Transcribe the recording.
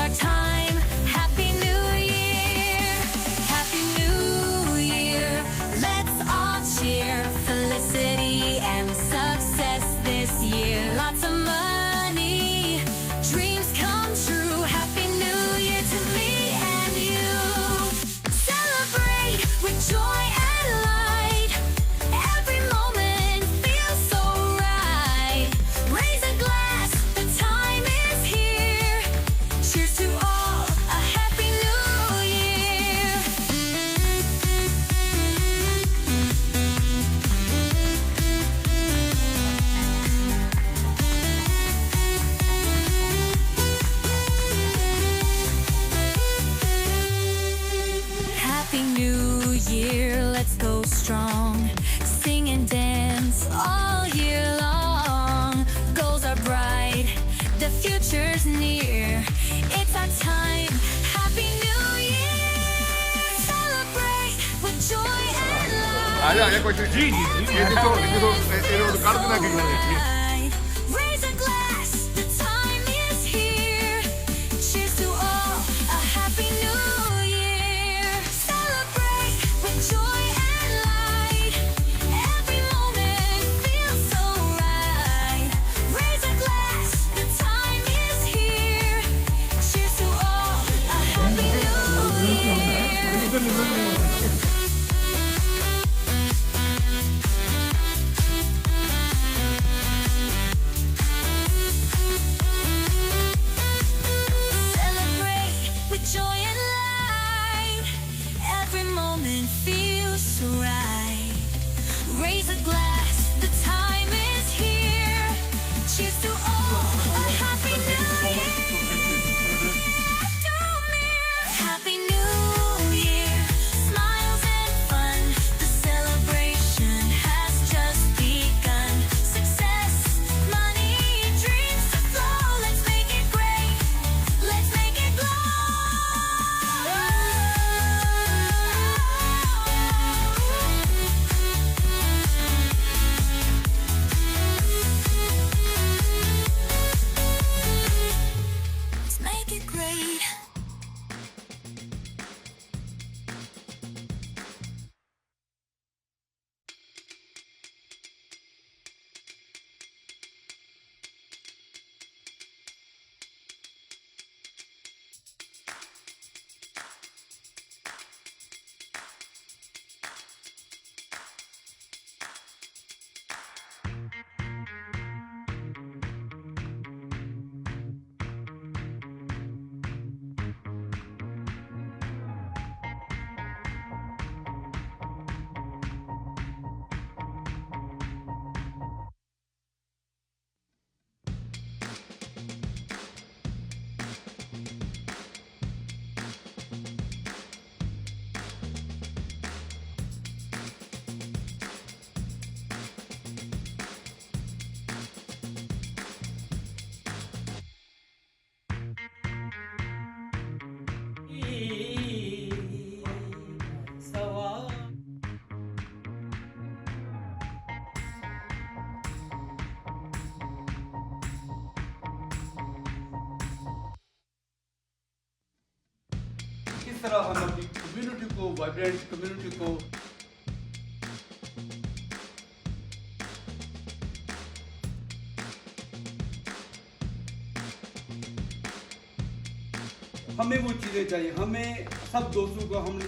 our time. Happy New Year. Happy New Year. Let's all cheer. Felicity and success this year. Lots of money. Dreams come true. Happy New Year to me and you. Celebrate with joy and light. Every moment feels so right. Raise a glass, the time is here. Cheers to all, a happy new year. Happy New Year, let's go strong. Sing and dance all year long. Goals are bright, the future's near. It's our time. Happy New Year. Celebrate with joy and light. Raise a glass, the time is here. Cheers to all, a happy new year. Celebrate with joy and light. Every moment feels so right. Raise a glass, the time is here. Cheers to all, a happy new year. Celebrate with joy and light. Every moment feels so right. Raise a glass, the time is here. Cheers to all, a happy new year. Happy New Year. Smiles and fun. The celebration has just begun. Success, money, dreams to flow. Let's make it great. Let's make it glow. Let's make it great. किस तरह हम अपनी community को, vibrant community को हमें वो चीज़ें चाहिए, हमें सब दोस्तों को हम